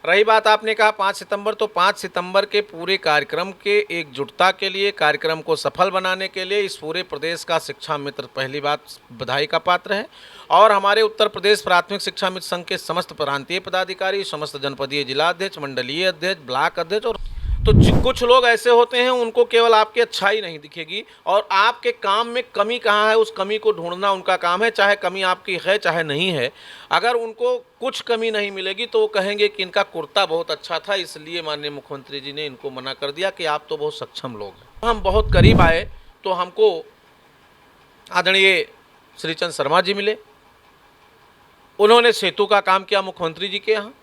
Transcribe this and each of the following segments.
रही बात आपने कहा 5 सितंबर, तो 5 सितंबर के पूरे कार्यक्रम के एकजुटता के लिए, कार्यक्रम को सफल बनाने के लिए इस पूरे प्रदेश का शिक्षा मित्र पहली बात बधाई का पात्र है। और हमारे उत्तर प्रदेश प्राथमिक शिक्षा मित्र संघ के समस्त प्रांतीय पदाधिकारी, समस्त जनपदीय जिलाध्यक्ष, मंडलीय अध्यक्ष, ब्लॉक अध्यक्ष, और तो कुछ लोग ऐसे होते हैं उनको केवल आपकी अच्छाई नहीं दिखेगी और आपके काम में कमी कहाँ है उस कमी को ढूंढना उनका काम है, चाहे कमी आपकी है चाहे नहीं है। अगर उनको कुछ कमी नहीं मिलेगी तो वो कहेंगे कि इनका कुर्ता बहुत अच्छा था, इसलिए माननीय मुख्यमंत्री जी ने इनको मना कर दिया कि आप तो बहुत सक्षम लोग हैं। हम बहुत करीब आए तो हमको आदरणीय श्रीचंद शर्मा जी मिले, उन्होंने सेतु का काम किया मुख्यमंत्री जी के यहाँ,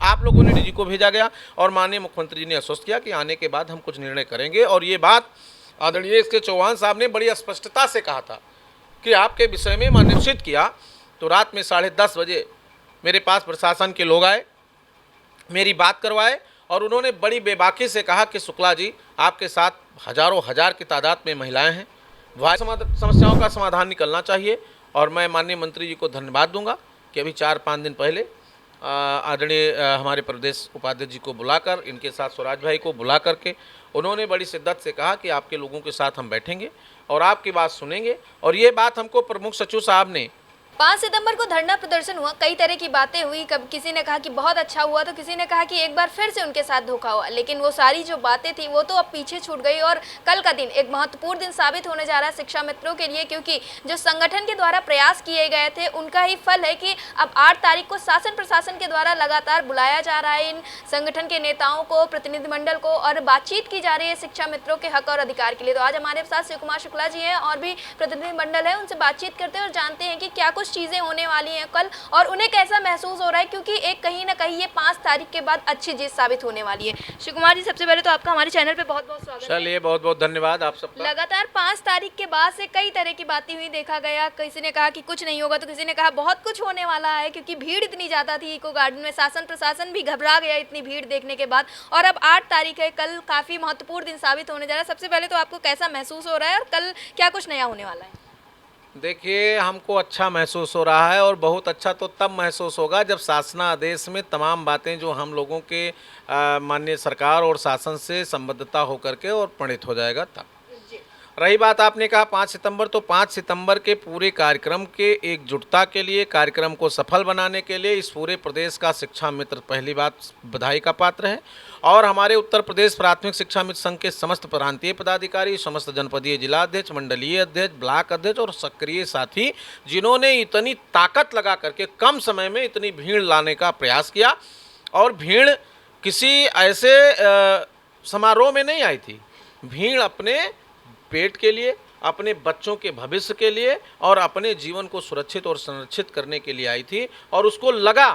आप लोगों ने डीजी को भेजा गया और माननीय मुख्यमंत्री जी ने आश्वस्त किया कि आने के बाद हम कुछ निर्णय करेंगे। और ये बात आदरणीय इसके चौहान साहब ने बड़ी स्पष्टता से कहा था कि आपके विषय में मान्य निश्चित किया। तो रात में 10:30 बजे मेरे पास प्रशासन के लोग आए, मेरी बात करवाए और उन्होंने बड़ी बेबाकी से कहा कि शुक्ला जी आपके साथ हजारों हजार की तादाद में महिलाएं हैं, वह समस्याओं का समाधान निकलना चाहिए। और मैं माननीय मंत्री जी को धन्यवाद दूंगा कि अभी 4-5 दिन पहले आदरणीय हमारे प्रदेश उपाध्यक्ष जी को बुलाकर, इनके साथ स्वराज भाई को बुला करके उन्होंने बड़ी शिद्दत से कहा कि आपके लोगों के साथ हम बैठेंगे और आपकी बात सुनेंगे। और ये बात हमको प्रमुख सचिव साहब ने 5 सितंबर को धरना प्रदर्शन हुआ, कई तरह की बातें हुई, कब किसी ने कहा कि बहुत अच्छा हुआ तो किसी ने कहा कि एक बार फिर से उनके साथ धोखा हुआ, लेकिन वो सारी जो बातें थी वो तो अब पीछे छूट गई। और कल का दिन एक महत्वपूर्ण दिन साबित होने जा रहा है शिक्षा मित्रों के लिए, क्योंकि जो संगठन के द्वारा प्रयास किए गए थे उनका ही फल है कि अब 8 तारीख को शासन प्रशासन के द्वारा लगातार बुलाया जा रहा है इन संगठन के नेताओं को, प्रतिनिधिमंडल को, और बातचीत की जा रही है शिक्षा मित्रों के हक और अधिकार के लिए। तो आज हमारे साथ शिव कुमार शुक्ला जी हैं और भी प्रतिनिधिमंडल है, उनसे बातचीत करते हैं और जानते हैं कि क्या कुछ चीजें होने वाली हैं कल और उन्हें कैसा महसूस हो रहा है, क्योंकि एक कहीं ना कहीं ये 5 तारीख के बाद अच्छी जीत साबित होने वाली है। शिव कुमार जी, सबसे पहले तो आपका हमारे चैनल पे बहुत बहुत स्वागत है। चलिए, बहुत बहुत धन्यवाद आप सबका। लगातार 5 तारीख के बाद से कई तरह की बातें हुई, देखा गया, किसी ने कहा कि कुछ नहीं होगा तो किसी ने कहा बहुत कुछ होने वाला है, क्योंकि भीड़ इतनी ज्यादा थी इको गार्डन में, शासन प्रशासन भी घबरा गया इतनी भीड़ देखने के बाद। और अब 8 तारीख है, कल काफी महत्वपूर्ण दिन साबित होने जा रहा है। सबसे पहले तो आपको कैसा महसूस हो रहा है और कल क्या कुछ नया होने वाला है? देखिए, हमको अच्छा महसूस हो रहा है और बहुत अच्छा तो तब महसूस होगा जब शासनादेश में तमाम बातें जो हम लोगों के माननीय सरकार और शासन से संबद्धता होकर के और प्रणीत हो जाएगा तब। रही बात आपने कहा 5 सितंबर, तो 5 सितंबर के पूरे कार्यक्रम के एकजुटता के लिए, कार्यक्रम को सफल बनाने के लिए इस पूरे प्रदेश का शिक्षा मित्र पहली बात बधाई का पात्र है। और हमारे उत्तर प्रदेश प्राथमिक शिक्षा मित्र संघ के समस्त प्रांतीय पदाधिकारी, समस्त जनपदीय जिलाध्यक्ष, मंडलीय अध्यक्ष, ब्लॉक अध्यक्ष और सक्रिय साथी, जिन्होंने इतनी ताकत लगा करके कम समय में इतनी भीड़ लाने का प्रयास किया। और भीड़ किसी ऐसे समारोह में नहीं आई थी, भीड़ अपने पेट के लिए, अपने बच्चों के भविष्य के लिए और अपने जीवन को सुरक्षित और संरक्षित करने के लिए आई थी। और उसको लगा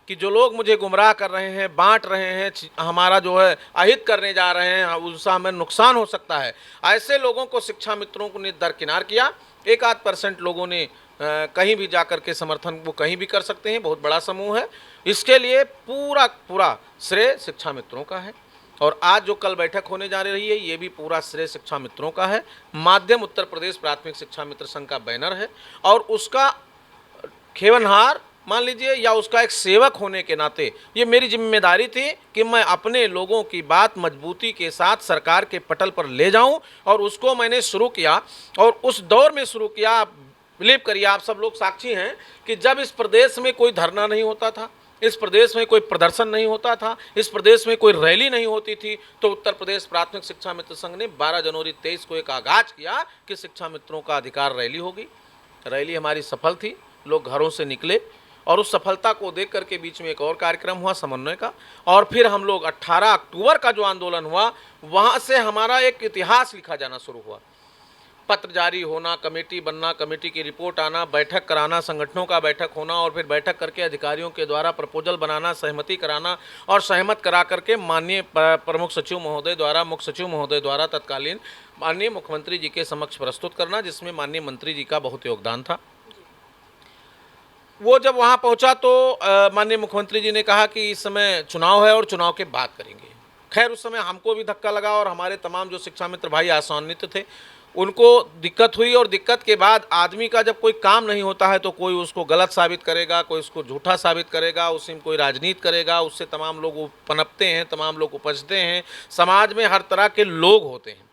कि जो लोग मुझे गुमराह कर रहे हैं, बांट रहे हैं, हमारा जो है अहित करने जा रहे हैं, उससे हमें नुकसान हो सकता है, ऐसे लोगों को शिक्षा मित्रों को ने दरकिनार किया। 1-8% लोगों ने कहीं भी जाकर के समर्थन वो कहीं भी कर सकते हैं, बहुत बड़ा समूह है, इसके लिए पूरा श्रेय शिक्षा मित्रों का है। और आज जो कल बैठक होने जा रही है ये भी पूरा श्रेय शिक्षा मित्रों का है। माध्यम उत्तर प्रदेश प्राथमिक शिक्षा मित्र संघ का बैनर है और उसका खेवनहार मान लीजिए या उसका एक सेवक होने के नाते ये मेरी जिम्मेदारी थी कि मैं अपने लोगों की बात मजबूती के साथ सरकार के पटल पर ले जाऊं। और उसको मैंने शुरू किया और उस दौर में शुरू किया। बिलीव करिए, आप सब लोग साक्षी हैं कि जब इस प्रदेश में कोई धरना नहीं होता था, इस प्रदेश में कोई प्रदर्शन नहीं होता था, इस प्रदेश में कोई रैली नहीं होती थी, तो उत्तर प्रदेश प्राथमिक शिक्षा मित्र संघ ने 12 जनवरी 23 को एक आगाज किया कि शिक्षा मित्रों का अधिकार रैली होगी। रैली हमारी सफल थी, लोग घरों से निकले और उस सफलता को देख करके बीच में एक और कार्यक्रम हुआ समन्वय का। और फिर हम लोग 18 अक्टूबर का जो आंदोलन हुआ वहाँ से हमारा एक इतिहास लिखा जाना शुरू हुआ। पत्र जारी होना, कमेटी बनना, कमेटी की रिपोर्ट आना, बैठक कराना, संगठनों का बैठक होना और फिर बैठक करके अधिकारियों के द्वारा प्रपोजल बनाना, सहमति कराना और सहमत करा करके माननीय प्रमुख सचिव महोदय द्वारा, मुख्य सचिव महोदय द्वारा तत्कालीन माननीय मुख्यमंत्री जी के समक्ष प्रस्तुत करना, जिसमें माननीय मंत्री जी का बहुत योगदान था। वो जब वहाँ पहुँचा तो माननीय मुख्यमंत्री जी ने कहा कि इस समय चुनाव है और चुनाव के बाद करेंगे। खैर उस समय हमको भी धक्का लगा और हमारे तमाम जो शिक्षा मित्र भाई आशान्वित थे, उनको दिक्कत हुई और दिक्कत के बाद आदमी का जब कोई काम नहीं होता है तो कोई उसको गलत साबित करेगा, कोई उसको झूठा साबित करेगा, उसमें कोई राजनीति करेगा, उससे तमाम लोग पनपते हैं, तमाम लोग उपजते हैं। समाज में हर तरह के लोग होते हैं,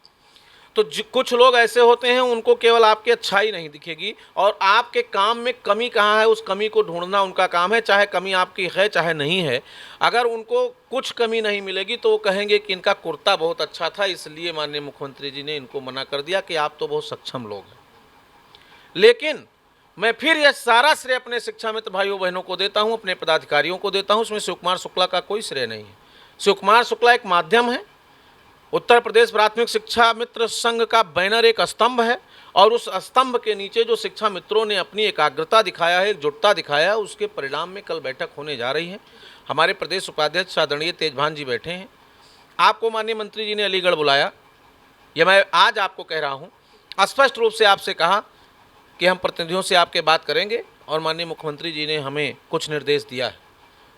तो कुछ लोग ऐसे होते हैं उनको केवल आपकी अच्छाई नहीं दिखेगी और आपके काम में कमी कहाँ है उस कमी को ढूंढना उनका काम है, चाहे कमी आपकी है चाहे नहीं है। अगर उनको कुछ कमी नहीं मिलेगी तो वो कहेंगे कि इनका कुर्ता बहुत अच्छा था, इसलिए माननीय मुख्यमंत्री जी ने इनको मना कर दिया कि आप तो बहुत सक्षम लोग हैं। लेकिन मैं फिर यह सारा श्रेय अपने शिक्षा मित्र भाइयों बहनों को देता हूँ, अपने पदाधिकारियों को देता हूँ, उसमें शिव कुमार शुक्ला का कोई श्रेय नहीं है। शिव कुमार शुक्ला एक माध्यम है, उत्तर प्रदेश प्राथमिक शिक्षा मित्र संघ का बैनर एक स्तंभ है और उस स्तंभ के नीचे जो शिक्षा मित्रों ने अपनी एकाग्रता दिखाया है, एकजुटता दिखाया है, उसके परिणाम में कल बैठक होने जा रही है। हमारे प्रदेश उपाध्यक्ष आदरणीय तेजभान जी बैठे हैं। आपको माननीय मंत्री जी ने अलीगढ़ बुलाया, यह मैं आज आपको कह रहा हूँ, स्पष्ट रूप से आपसे कहा कि हम प्रतिनिधियों से आपके बात करेंगे और माननीय मुख्यमंत्री जी ने हमें कुछ निर्देश दिया है।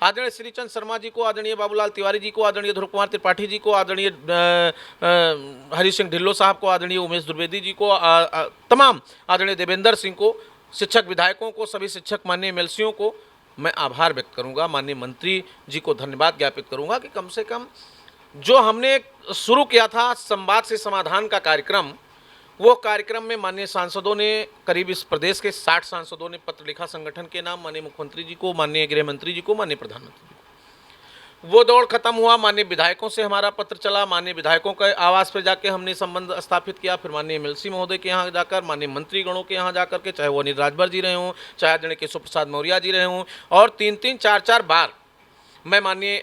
आदरणीय श्रीचंद शर्मा जी को, आदरणीय बाबूलाल तिवारी जी को, आदरणीय ध्रुव कुमार त्रिपाठी जी को, आदरणीय हरि सिंह ढिल्लो साहब को, आदरणीय उमेश द्विवेदी जी को, तमाम आदरणीय देवेंद्र सिंह को, शिक्षक विधायकों को, सभी शिक्षक माननीय एमएलसीओं को मैं आभार व्यक्त करूंगा, माननीय मंत्री जी को धन्यवाद ज्ञापित करूंगा कि कम से कम जो हमने शुरू किया था संवाद से समाधान का कार्यक्रम, वो कार्यक्रम में माननीय सांसदों ने, करीब इस प्रदेश के 60 सांसदों ने पत्र लिखा संगठन के नाम, माननीय मुख्यमंत्री जी को, माननीय गृह मंत्री जी को, माननीय प्रधानमंत्री जी को। वो दौड़ खत्म हुआ, माननीय विधायकों से हमारा पत्र चला, माननीय विधायकों के आवास पर जाके हमने संबंध स्थापित किया, फिर माननीय एमएलसी महोदय के यहाँ जाकर, माननीय मंत्रीगणों के यहाँ जाकर के, चाहे वो अनिल राजभर जी रहे हों, चाहे आदरणीय केशव प्रसाद मौर्य जी रहे हों, और 3-3, 4-4 बार मैं माननीय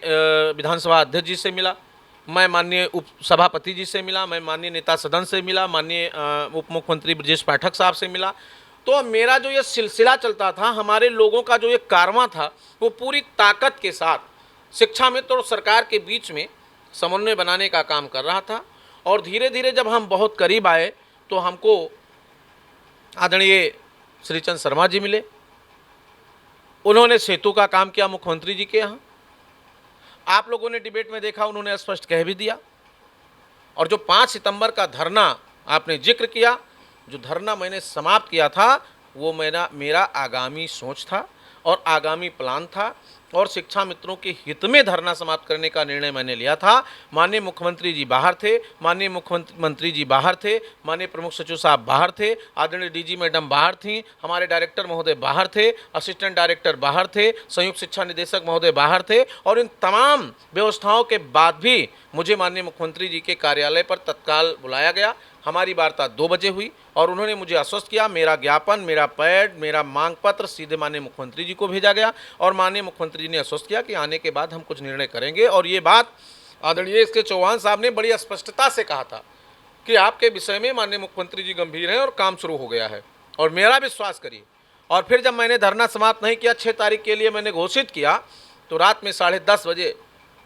विधानसभा अध्यक्ष जी से मिला, मैं माननीय उप सभापति जी से मिला, मैं माननीय नेता सदन से मिला, माननीय उप मुख्यमंत्री ब्रजेश पाठक साहब से मिला। तो मेरा जो ये सिलसिला चलता था, हमारे लोगों का जो ये कारवां था, वो पूरी ताकत के साथ शिक्षा मित्र और सरकार के बीच में समन्वय बनाने का काम कर रहा था। और धीरे धीरे जब हम बहुत करीब आए तो हमको आदरणीय श्रीचंद शर्मा जी मिले, उन्होंने सेतु का काम किया मुख्यमंत्री जी के यहाँ। आप लोगों ने डिबेट में देखा, उन्होंने स्पष्ट कह भी दिया। और जो 5 सितंबर का धरना आपने जिक्र किया, जो धरना मैंने समाप्त किया था, वो मेरा आगामी सोच था और आगामी प्लान था और शिक्षा मित्रों के हित में धरना समाप्त करने का निर्णय मैंने लिया था। माननीय मुख्यमंत्री जी बाहर थे, माननीय मुख्यमंत्री जी बाहर थे, माननीय प्रमुख सचिव साहब बाहर थे, आदरणीय डीजी मैडम बाहर थीं, हमारे डायरेक्टर महोदय बाहर थे, असिस्टेंट डायरेक्टर बाहर थे, संयुक्त शिक्षा निदेशक महोदय बाहर थे। और इन तमाम व्यवस्थाओं के बाद भी मुझे माननीय मुख्यमंत्री जी के कार्यालय पर तत्काल बुलाया गया। हमारी वार्ता 2 बजे हुई और उन्होंने मुझे आश्वस्त किया, मेरा ज्ञापन, मेरा पैड, मेरा मांग पत्र सीधे माननीय मुख्यमंत्री जी को भेजा गया और माननीय मुख्यमंत्री जी ने आश्वस्त किया कि आने के बाद हम कुछ निर्णय करेंगे। और ये बात आदरणीय इसके चौहान साहब ने बड़ी स्पष्टता से कहा था कि आपके विषय में माननीय मुख्यमंत्री जी गंभीर हैं और काम शुरू हो गया है, और मेरा विश्वास करिए। और फिर जब मैंने धरना समाप्त नहीं किया, 6 तारीख के लिए मैंने घोषित किया, तो रात में 10:30 बजे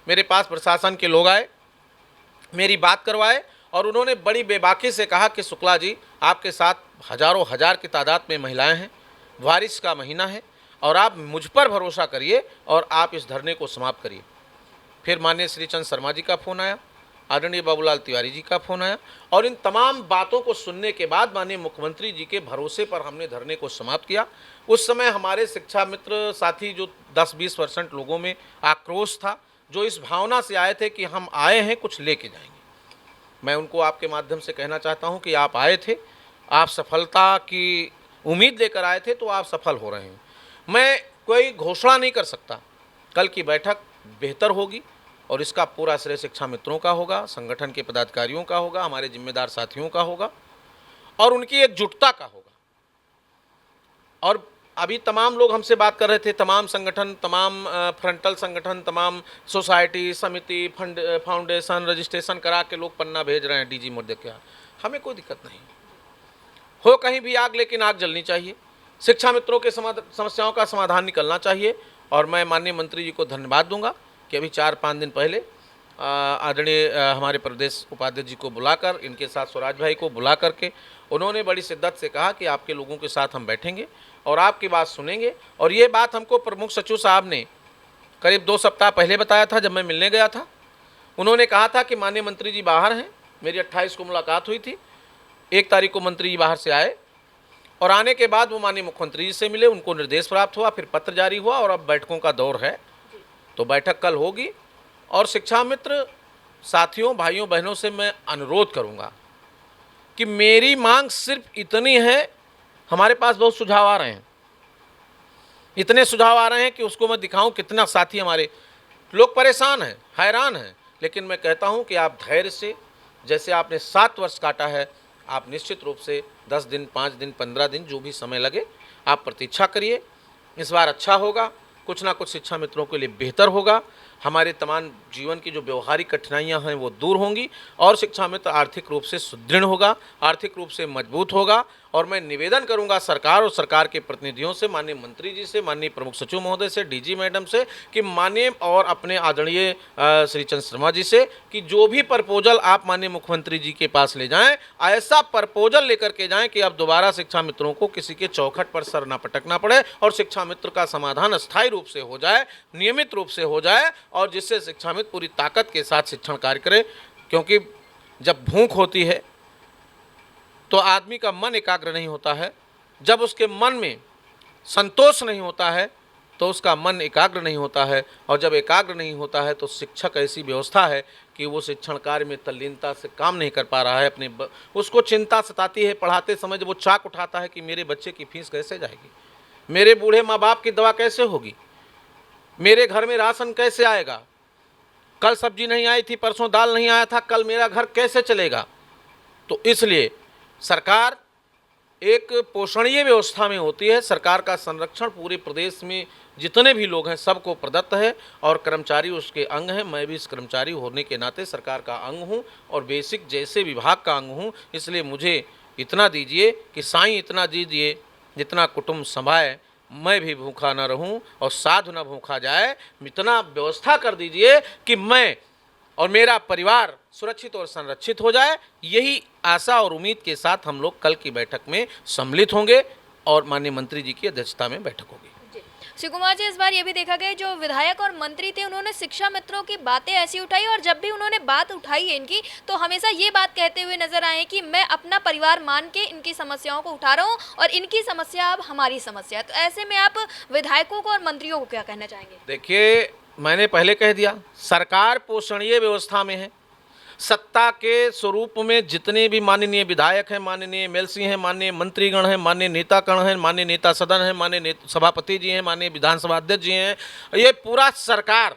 मेरे पास प्रशासन के लोग आए, मेरी बात करवाए और उन्होंने बड़ी बेबाकी से कहा कि शुक्ला जी, आपके साथ हजारों हजार की तादाद में महिलाएं हैं, बारिश का महीना है और आप मुझ पर भरोसा करिए और आप इस धरने को समाप्त करिए। फिर माननीय श्रीचंद शर्मा जी का फ़ोन आया, आदरणीय बाबूलाल तिवारी जी का फ़ोन आया और इन तमाम बातों को सुनने के बाद माननीय मुख्यमंत्री जी के भरोसे पर हमने धरने को समाप्त किया। उस समय हमारे शिक्षा मित्र साथी जो 10-20% लोगों में आक्रोश था, जो इस भावना से आए थे कि हम आए हैं कुछ लेके जाएंगे। मैं उनको आपके माध्यम से कहना चाहता हूं कि आप आए थे, आप सफलता की उम्मीद लेकर आए थे, तो आप सफल हो रहे हैं। मैं कोई घोषणा नहीं कर सकता, कल की बैठक बेहतर होगी और इसका पूरा श्रेय शिक्षा मित्रों का होगा, संगठन के पदाधिकारियों का होगा, हमारे जिम्मेदार साथियों का होगा और उनकी एकजुटता का होगा। और अभी तमाम लोग हमसे बात कर रहे थे, तमाम संगठन, तमाम फ्रंटल संगठन, तमाम सोसाइटी, समिति, फंड, फाउंडेशन, रजिस्ट्रेशन करा के लोग पन्ना भेज रहे हैं डीजी महोदय के यहाँ। हमें कोई दिक्कत नहीं हो कहीं भी आग, लेकिन आग जलनी चाहिए। शिक्षा मित्रों के समस्याओं का समाधान निकलना चाहिए। और मैं माननीय मंत्री जी को धन्यवाद दूंगा कि अभी 4-5 दिन पहले आदरणीय हमारे प्रदेश उपाध्यक्ष जी को बुलाकर, इनके साथ स्वराज भाई को बुला करके उन्होंने बड़ी शिद्दत से कहा कि आपके लोगों के साथ हम बैठेंगे और आपकी बात सुनेंगे। और ये बात हमको प्रमुख सचिव साहब ने करीब 2 सप्ताह पहले बताया था, जब मैं मिलने गया था। उन्होंने कहा था कि माननीय मंत्री जी बाहर हैं, मेरी 28 को मुलाकात हुई थी 1 तारीख को मंत्री जी बाहर से आए और आने के बाद वो माननीय मुख्यमंत्री जी से मिले, उनको निर्देश प्राप्त हुआ, फिर पत्र जारी हुआ और अब बैठकों का दौर है। तो बैठक कल होगी और शिक्षा मित्र साथियों, भाइयों, बहनों से मैं अनुरोध करूंगा कि मेरी मांग सिर्फ इतनी है। हमारे पास बहुत सुझाव आ रहे हैं, इतने सुझाव आ रहे हैं कि उसको मैं दिखाऊं कितना साथी हमारे लोग परेशान हैं, हैरान हैं। लेकिन मैं कहता हूं कि आप धैर्य से, जैसे आपने 7 वर्ष काटा है, आप निश्चित रूप से 10 दिन, 5 दिन, 15 दिन, जो भी समय लगे, आप प्रतीक्षा करिए। इस बार अच्छा होगा, कुछ ना कुछ शिक्षा मित्रों के लिए बेहतर होगा। हमारे तमाम जीवन की जो व्यवहारिक कठिनाइयां हैं वो दूर होंगी और शिक्षा मित्र आर्थिक रूप से सुदृढ़ होगा, आर्थिक रूप से मजबूत होगा। और मैं निवेदन करूंगा सरकार और सरकार के प्रतिनिधियों से, माननीय मंत्री जी से, माननीय प्रमुख सचिव महोदय से, डीजी मैडम से, कि माननीय और अपने आदरणीय श्री चंद्र शर्मा जी से, कि जो भी प्रपोजल आप माननीय मुख्यमंत्री जी के पास ले जाएं, ऐसा प्रपोजल लेकर के जाएं कि अब दोबारा शिक्षा मित्रों को किसी के चौखट पर सर न पटकना पड़े और शिक्षा मित्र का समाधान अस्थायी रूप से हो जाए, नियमित रूप से हो जाए, और जिससे शिक्षा मित्र पूरी ताकत के साथ शिक्षण कार्य करे। क्योंकि जब भूख होती है तो आदमी का मन एकाग्र नहीं होता है, जब उसके मन में संतोष नहीं होता है तो उसका मन एकाग्र नहीं होता है, और जब एकाग्र नहीं होता है तो शिक्षक ऐसी व्यवस्था है कि वो शिक्षण कार्य में तल्लीनता से काम नहीं कर पा रहा है। उसको चिंता सताती है पढ़ाते समय, जब वो चाक उठाता है कि मेरे बच्चे की फीस कैसे जाएगी, मेरे बूढ़े माँ बाप की दवा कैसे होगी, मेरे घर में राशन कैसे आएगा, कल सब्जी नहीं आई थी, परसों दाल नहीं आया था, कल मेरा घर कैसे चलेगा। तो इसलिए सरकार एक पोषणीय व्यवस्था में होती है। सरकार का संरक्षण पूरे प्रदेश में जितने भी लोग हैं सबको प्रदत्त है और कर्मचारी उसके अंग हैं। मैं भी इस कर्मचारी होने के नाते सरकार का अंग हूं और बेसिक जैसे विभाग का अंग हूं। इसलिए मुझे इतना दीजिए कि साईं इतना दीजिए जितना कुटुंब संभाए, मैं भी भूखा न रहूं और साधु न भूखा जाए। इतना व्यवस्था कर दीजिए कि मैं और मेरा परिवार सुरक्षित और संरक्षित हो जाए। यही आशा और उम्मीद के साथ हम लोग कल की बैठक में सम्मिलित होंगे और माननीय मंत्री जी की अध्यक्षता में बैठक होगी। श्री कुमार जी, इस बार ये भी देखा गया जो विधायक और मंत्री थे उन्होंने शिक्षा मित्रों की बातें ऐसी उठाई, और जब भी उन्होंने बात उठाई है इनकी, तो हमेशा ये बात कहते हुए नजर आए कि मैं अपना परिवार मान के इनकी समस्याओं को उठा रहा हूँ और इनकी समस्या अब हमारी समस्या है। तो ऐसे में आप विधायकों को और मंत्रियों को क्या कहना चाहेंगे? देखिए, मैंने पहले कह दिया, सरकार पोषणीय व्यवस्था में है। सत्ता के स्वरूप में जितने भी माननीय विधायक हैं, माननीय एमएलसी हैं, माननीय मंत्रीगण हैं, माननीय नेतागण हैं, माननीय नेता सदन हैं, माननीय सभापति जी हैं, माननीय विधानसभा अध्यक्ष जी हैं, ये पूरा सरकार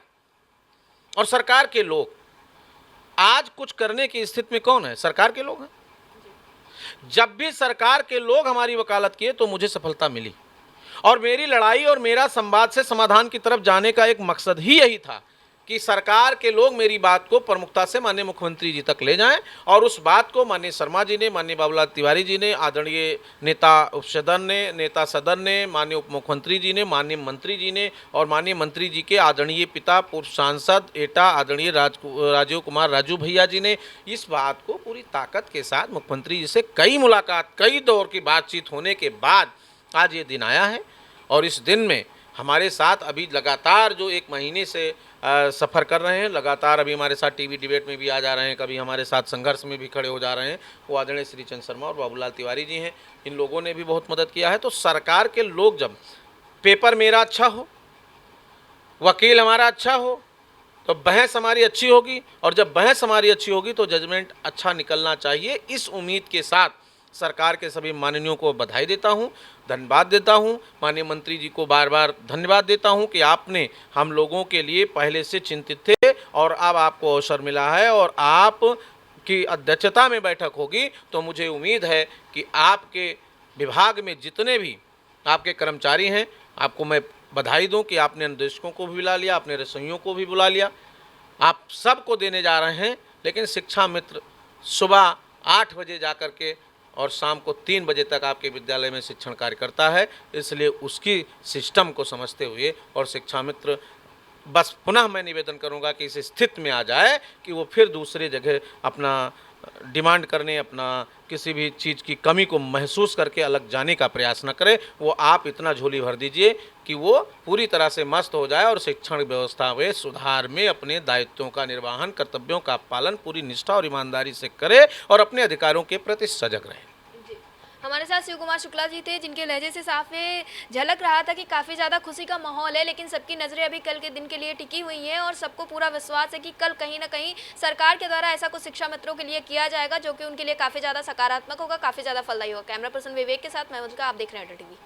और सरकार के लोग। आज कुछ करने की स्थिति में कौन है? सरकार के लोग हैं। जब भी सरकार के लोग हमारी वकालत किए तो मुझे सफलता मिली, और मेरी लड़ाई और मेरा संवाद से समाधान की तरफ जाने का एक मकसद ही यही था कि सरकार के लोग मेरी बात को प्रमुखता से माननीय मुख्यमंत्री जी तक ले जाएं, और उस बात को माननीय शर्मा जी ने, माननीय बाबूलाल तिवारी जी ने, आदरणीय नेता उपसदन ने, नेता सदन ने, माननीय उप मुख्यमंत्री जी ने, माननीय मंत्री जी ने, और माननीय मंत्री जी के आदरणीय पिता पूर्व सांसद एटा आदरणीय राजीव कुमार राजू भैया जी ने इस बात को पूरी ताकत के साथ मुख्यमंत्री जी से कई मुलाकात, कई दौर की बातचीत होने के बाद आज ये दिन आया है। और इस दिन में हमारे साथ अभी लगातार जो 1 महीने से सफ़र कर रहे हैं, लगातार अभी हमारे साथ टीवी डिबेट में भी आ जा रहे हैं, कभी हमारे साथ संघर्ष में भी खड़े हो जा रहे हैं, वो आदरणीय श्री चंद्र शर्मा और बाबूलाल तिवारी जी हैं। इन लोगों ने भी बहुत मदद किया है। तो सरकार के लोग, जब पेपर मेरा अच्छा हो, वकील हमारा अच्छा हो, तो बहस हमारी अच्छी होगी, और जब बहस हमारी अच्छी होगी तो जजमेंट अच्छा निकलना चाहिए। इस उम्मीद के साथ सरकार के सभी माननीयों को बधाई देता हूं, धन्यवाद देता हूं। माननीय मंत्री जी को बार बार धन्यवाद देता हूं कि आपने हम लोगों के लिए पहले से चिंतित थे और अब आपको अवसर मिला है और आप की अध्यक्षता में बैठक होगी। तो मुझे उम्मीद है कि आपके विभाग में जितने भी आपके कर्मचारी हैं, आपको मैं बधाई दूं कि आपने अनुदेशकों को भी बुला लिया, आपने रसोइयों को भी बुला लिया, आप सबको देने जा रहे हैं। लेकिन शिक्षा मित्र सुबह 8 बजे जा कर के और शाम को 3 बजे तक आपके विद्यालय में शिक्षण कार्य करता है। इसलिए उसकी सिस्टम को समझते हुए और शिक्षा मित्र, बस पुनः मैं निवेदन करूंगा कि इस स्थिति में आ जाए कि वो फिर दूसरी जगह अपना डिमांड करने, अपना किसी भी चीज़ की कमी को महसूस करके अलग जाने का प्रयास न करे। वो आप इतना झोली भर दीजिए कि वो पूरी तरह से मस्त हो जाए और शिक्षण व्यवस्था में सुधार में अपने दायित्वों का निर्वहन, कर्तव्यों का पालन पूरी निष्ठा और ईमानदारी से करे और अपने अधिकारों के प्रति सजग रहे। हमारे साथ शिव कुमार शुक्ला जी थे, जिनके लहजे से साफ में झलक रहा था कि काफ़ी ज़्यादा खुशी का माहौल है, लेकिन सबकी नज़रें अभी कल के दिन के लिए टिकी हुई हैं और सबको पूरा विश्वास है कि कल कहीं ना कहीं सरकार के द्वारा ऐसा कुछ शिक्षा मित्रों के लिए किया जाएगा जो कि उनके लिए काफ़ी ज़्यादा सकारात्मक होगा, काफ़ी ज़्यादा फलदायी होगा। कैमरा पर्सन विवेक के साथ मैं आप देख रहे हैं टीवी।